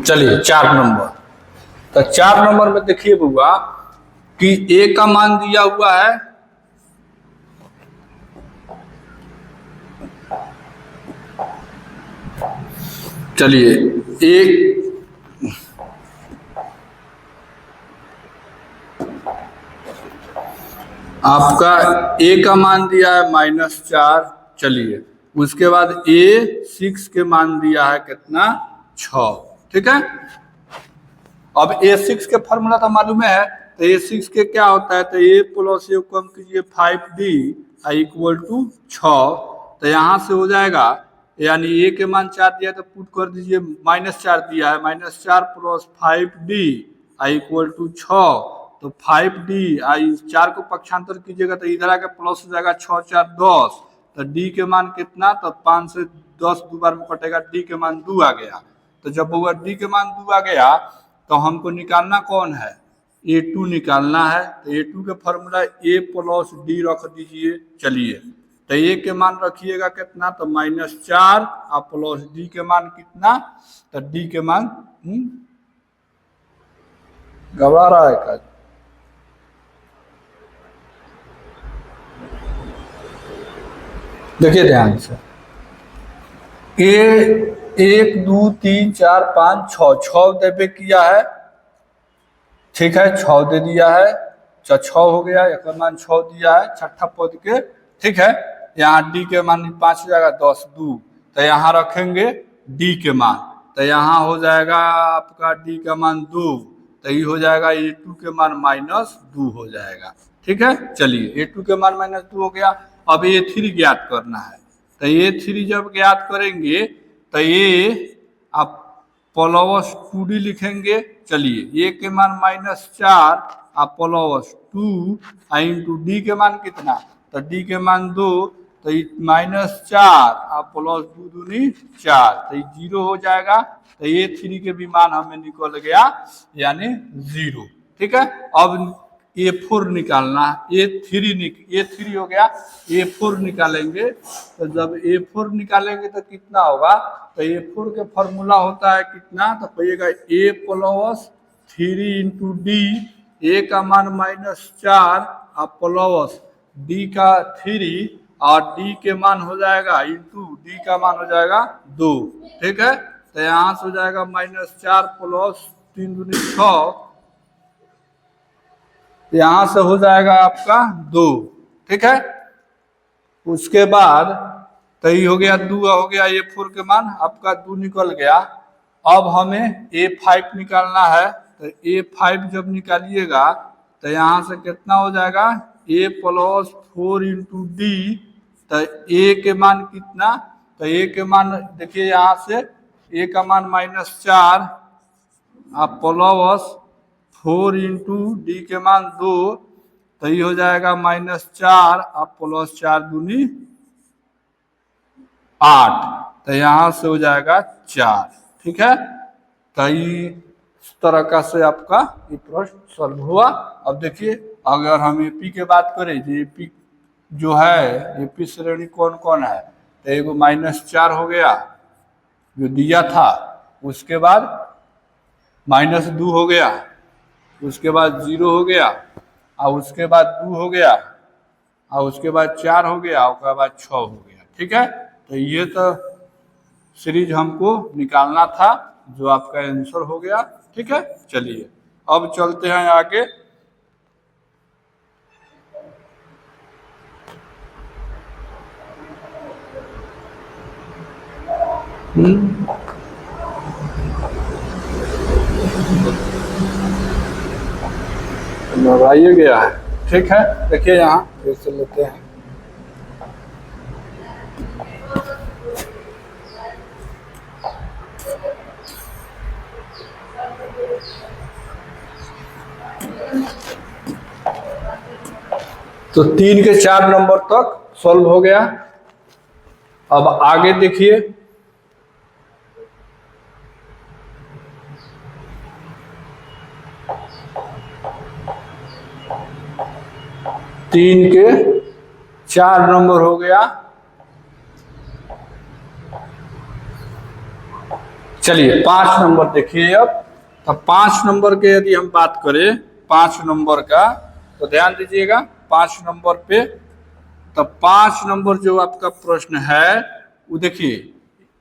चलिए 4 नंबर। तो 4 नंबर में देखिए बुआ कि A का मान दिया हुआ है चलिए आपका ए का मान दिया है -4, चलिए उसके बाद A6 के मान दिया है कितना 6, ठीक है। अब A6 के फॉर्मूला तो मालूम है, तो A6 के क्या होता है, तो A प्लस A को कम कीजिए 5D इक्वल टू 6, तो यहाँ से हो जाएगा, यानी A के मान 4 दिया तो पुट कर दीजिए, -4 दिया है, -4 प्लस 5D इक्वल टू 6, तो 5D 4 को पक्षांतर कीजिएगा तो इधर आके प्लस हो जाएगा, 6 4 10, तो D के मान कितना, तो 5 से 10 दो बार में कटेगा, D के मान 2 आ गया। तो जब वो D के मान 2 आ गया तो हमको निकालना कौन है, A2 निकालना है। तो A2 के फॉर्मूला A प्लस D रख दीजिए, चलिए तो A के मान रखिएगा कितना, तो -4 और प्लस D के मान कितना, तो D के मान घबरा रहा है का, देखिए ध्यान से, A 1 2 3 4 5 6 देवे किया है, ठीक है, 6 दे दिया है, 6 हो गया, एक मान 6 दिया है छठा पद के, ठीक है। यहाँ D के मान 5 हो जाएगा, 10 2, तो यहाँ रखेंगे D के मान, तो यहाँ हो जाएगा आपका D का मान 2, तो ये हो जाएगा A2 के मान -2 हो जाएगा, ठीक है। चलिए A2 के मान -2 हो गया, अब A3 ज्ञात करना है, तो A3 जब ज्ञात करेंगे तो ये आप प्लस 2D लिखेंगे, चलिए A के मान -4 आप प्लस 2 इंटू D के मान कितना, तो D के मान 2, तो -4 आप प्लस 2 दूनी 4, तो 0 हो जाएगा, तो A3 के भी मान हमें निकल गया यानी 0, ठीक है। अब A4 निकालना, A3 हो गया, A4 निकालेंगे, तो जब A4 निकालेंगे तो कितना होगा, तो A4 के फॉर्मूला होता है कितना, तो कहिएगा A plus 3 into D, A का मान -4 और प्लस D का 3 और D के मान हो जाएगा इंटू D का मान हो जाएगा 2, ठीक है। तो यहाँ से हो जाएगा -4 प्लस 3 दूनी 6, यहाँ से हो जाएगा आपका 2, ठीक है। उसके बाद तो ये हो गया 2 हो गया, A4 के मान आपका 2 निकल गया। अब हमें A5 निकालना है, तो A5 जब निकालिएगा तो यहाँ से कितना हो जाएगा, A प्लस 4 इंटू D, तो A के मान कितना, तो A के मान देखिए यहाँ से A का मान -4 आप प्लस 4 इंटू D के मान 2, तो ये हो जाएगा -4 आप प्लस 4 दूनी 8, तो यहाँ से हो जाएगा 4, ठीक है। तो इस तरह का से आपका ये प्रश्न सॉल्व हुआ। अब देखिए अगर हम AP के बात करें, जो AP जो है, AP श्रेणी कौन कौन है, तो एगो -4 हो गया जो दिया था, उसके बाद -2 हो गया, उसके बाद 0 हो गया, और उसके बाद 2 हो गया, और उसके बाद 4 हो गया, उसके बाद 6 हो गया, ठीक है। तो ये तो सीरीज हमको निकालना था, जो आपका आंसर हो गया, ठीक है। चलिए अब चलते हैं आगे। लगाइए गया है, ठीक है। देखिए यहाँ फिर से लेते हैं, तो 3 के 4 नंबर तक सॉल्व हो गया। अब आगे देखिए, तीन के 4 नंबर हो गया। चलिए 5 नंबर देखिए। अब तो 5 नंबर के यदि हम बात करें, 5 नंबर का, तो ध्यान दीजिएगा 5 नंबर पे, तो 5 नंबर जो आपका प्रश्न है वो देखिए,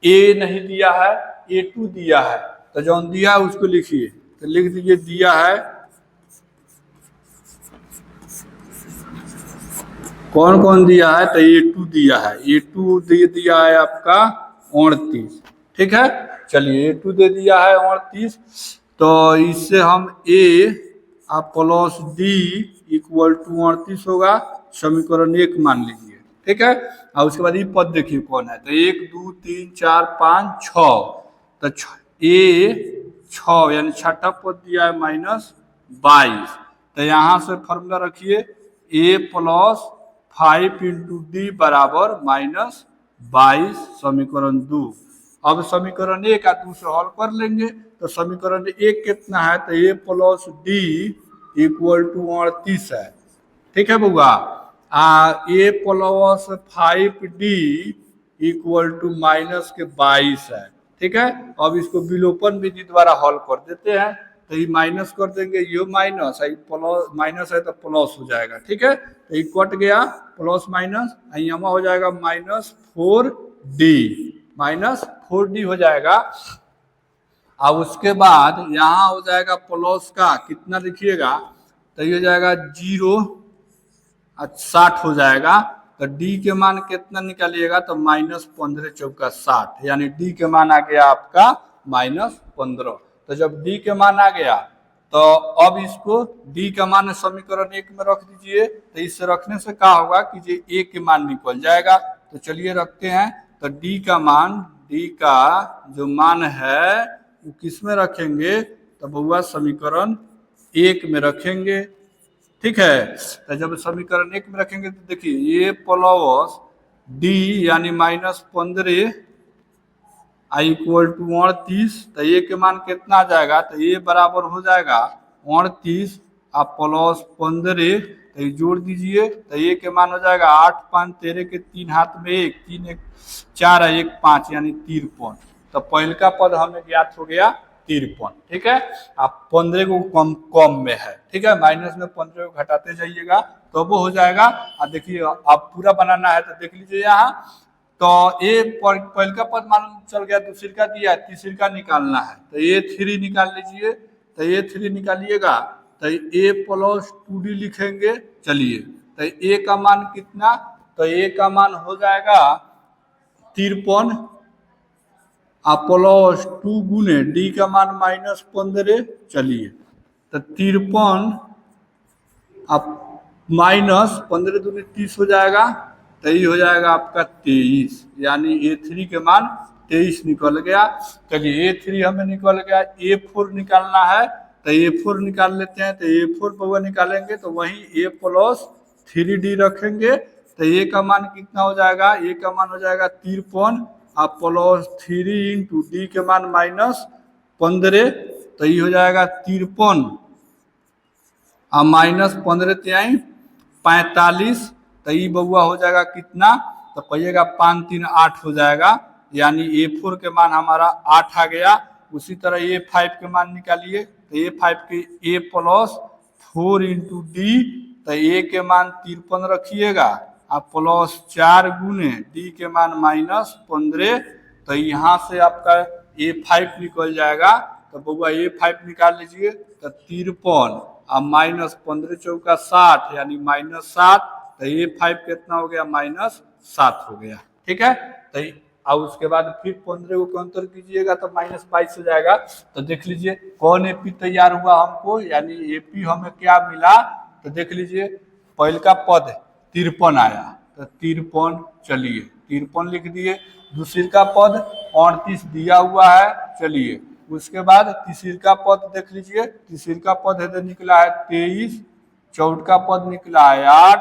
A नहीं दिया है, A2 दिया है, तो जो दिया है उसको लिखिए, तो लिख दीजिए दिया है कौन कौन दिया है, तो A2 दिया है, A2 दे दिया है आपका 38, ठीक है। चलिए A2 दे दिया है 38, तो इससे हम A plus D equal to 38 होगा, समीकरण 1 मान लीजिए, ठीक है। और उसके बाद ये पद देखिए कौन है, तो 1 2 3 4 5 6, तो A 6 यानी छठा पद दिया है -22, तो यहाँ से फॉर्मूला रखिए A प्लस 5 इंटू डी बराबर -22, समीकरण 2। अब समीकरण 1 का 2 से हल कर लेंगे, तो समीकरण 1 कितना है, तो A plus d equal to 38 है, ठीक है बउआ। A plus 5D equal to -22 है, ठीक है। अब इसको विलोपन विधि द्वारा हल कर देते हैं, तो ये माइनस कर देंगे, ये माइनस है, प्लस माइनस है तो प्लस हो जाएगा, ठीक है। तो ये कट गया प्लस माइनस, यहाँ हो जाएगा -4D हो जाएगा। अब उसके बाद यहाँ हो जाएगा प्लस का कितना लिखिएगा, तो ये हो जाएगा 0 60 हो जाएगा, तो डी के मान कितना निकालिएगा, तो -15 चौका 60, यानी डी के मान आ गया आपका -15। तो जब डी के मान आ गया, तो अब इसको डी का मान समीकरण 1 में रख दीजिए, तो इससे रखने से क्या होगा कि ये ए के मान निकल जाएगा। तो चलिए रखते हैं, तो डी का जो मान है वो किस में रखेंगे, तो बउआ समीकरण 1 में रखेंगे, ठीक है। तो जब समीकरण 1 में रखेंगे तो देखिए A प्लस डी यानी -15 इक्वल टू 38, तो A के मान कितना आ जाएगा, तो A बराबर हो जाएगा 38 आप प्लस 15, तो ये जोड़ दीजिए, तो A के मान हो जाएगा 8 5 13 के 3 हाथ में 1 3 1 4 1 5 यानी 53। तो पहल का पद हमें ज्ञात हो गया 53, ठीक है। आप 15 को कम में है, ठीक है, माइनस में 15 को घटाते जाइएगा तो वो हो जाएगा। अब देखिए आप पूरा बनाना है तो देख लीजिए यहाँ, तो ए पहल का पद मालूम चल गया, दूसरी का दिया, तीसरी का निकालना है, तो A3 निकाल लीजिए, तो A3 निकालिएगा, तो A प्लस 2D लिखेंगे। चलिए, तो A का मान कितना, तो A का मान हो जाएगा 53 प्लस 2 गुने डी का मान -15। चलिए, तो 53 -15 दूनी 30 हो जाएगा, तो ये हो जाएगा आपका 23, यानी A3 के मान 23 निकल गया। चलिए A3 हमें निकल गया, A4 निकालना है, तो A4 निकाल लेते हैं, तो A4 पर निकालेंगे तो वहीं A प्लस 3D रखेंगे, तो A का मान कितना हो जाएगा, A का मान हो जाएगा 53 प्लस 3 इंटू डी के मान -15, तो ये हो जाएगा 53 -15 त्याई 45, तो ये बउआ हो जाएगा कितना, तो कहिएगा 5 3 8 हो जाएगा, यानी A4 के मान हमारा 8 आ गया। उसी तरह A5 के मान निकालिए, तो A5 के A प्लस 4 इंटू डी, तो A के मान 53 रखिएगा, आप प्लस 4 गुने डी के मान -15, तो यहाँ से आपका A5 निकल जाएगा। तो बउआ A5 निकाल लीजिए, तो 53 -15 चौका 60 यानी -7, तो A5 कितना हो गया, -7 हो गया, ठीक है। तो और उसके बाद फिर 15 को काउंटर कीजिएगा तो -22 हो जाएगा। तो देख लीजिए कौन AP तैयार हुआ हमको, यानी AP हमें क्या मिला, तो देख लीजिए पहल का पद 53 आया, तो 53, चलिए 53 लिख दिए। दूसरी का पद 38 दिया हुआ है, चलिए उसके बाद तीसरी का पद देख लीजिए, तीसरी का पद है निकला है 23, चौथ का पद निकला है 8,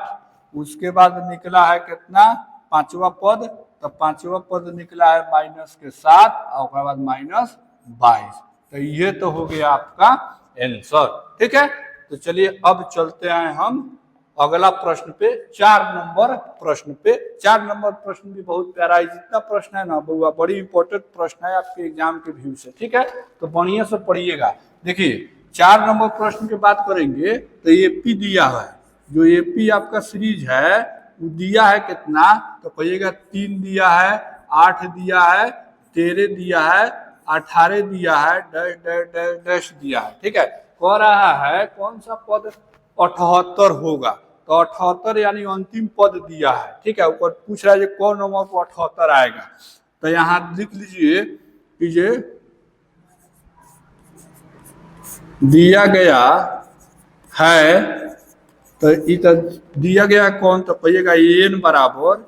उसके बाद निकला है कितना, पांचवा पद, तो पांचवा पद निकला है -7 और बाद -22। तो ये तो हो गया आपका आंसर, ठीक है। तो चलिए अब चलते हैं हम अगला प्रश्न पे, 4 नंबर प्रश्न पे। 4 नंबर प्रश्न भी बहुत प्यारा है, जितना प्रश्न है ना बउआ बड़ी इंपॉर्टेंट प्रश्न है आपके एग्जाम के व्यू से, ठीक है, तो बढ़िया से पढ़िएगा। देखिए 4 नंबर प्रश्न की बात करेंगे तो AP दिया है, जो AP आपका सीरीज है वो दिया है कितना, तो कहिएगा 3 दिया है, 8 दिया है, 13 दिया है, 18 दिया है, डैश डैश डैश डैश दिया है, ठीक है। कह रहा है कौन सा पद 78 होगा, तो 78 यानी अंतिम पद दिया है, ठीक है। ऊपर पूछ रहा है कि कौन नंबर पर 78 आएगा, तो यहाँ लिख लीजिए कि ये दिया गया है, तो इधर दिया गया कौन, तो कहिएगा एन बराबर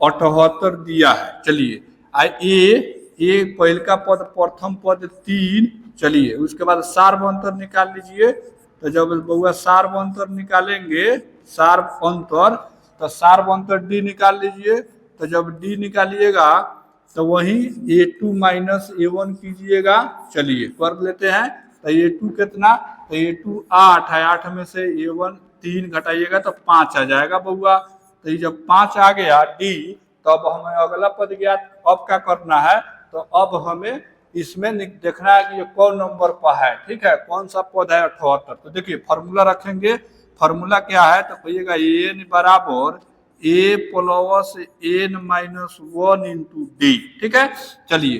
78 दिया है। चलिए ए पहल का पद प्रथम पद 3, चलिए उसके बाद सार्व अंतर निकाल लीजिए। तो जब बउआ सार्व अंतर निकालेंगे, सार्व अंतर, तो सार्व अंतर डी निकाल लीजिए। तो जब डी निकालिएगा तो वही a2 माइनस a1 कीजिएगा। चलिए कर लेते हैं। तो a2 कितना, तो a2 8 है, 8 में से a1 3 घटाइएगा तो 5 आ जाएगा बउआ। तो ये जब 5 आ गया डी, तो अब हमें अगला पद ज्ञात अब क्या करना है, तो अब हमें इसमें देखना है कि ये कौन नंबर पर है, ठीक है, कौन सा पद है 78। तो देखिए फॉर्मूला रखेंगे, फॉर्मूला क्या है, तो कहिएगा एन बराबर a plus n minus 1 into D, ठीक है। चलिए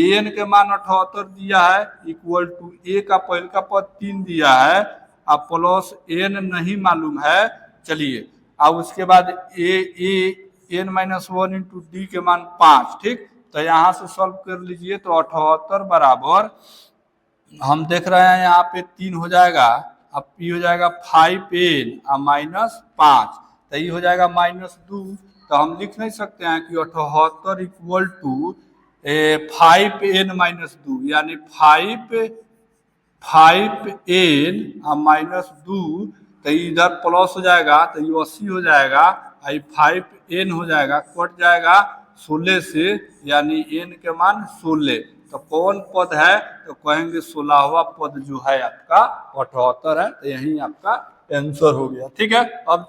एन के मान 78 दिया है, इक्वल टू ए का पहल का पद 3 दिया है, अब प्लस एन नहीं मालूम है। चलिए अब उसके बाद एन माइनस 1 इंटू डी के मान 5, ठीक। तो यहाँ से सॉल्व कर लीजिए। तो 78 बराबर हम देख रहे हैं यहाँ पे 3 हो जाएगा, अब पी हो जाएगा 5n माइनस 5, तो ये हो जाएगा -2। तो हम लिख नहीं सकते हैं कि 78 इक्वल टू 5n माइनस 2, यानी 5n माइनस 2, तो इधर प्लस हो जाएगा, तो ये 80 हो जाएगा, 5n हो जाएगा, कट जाएगा 16 से, यानी n के मान 16। तो कौन पद है, तो कहेंगे 16वां पद जो है आपका 78 है। तो यही आपका आंसर हो गया, ठीक है। अब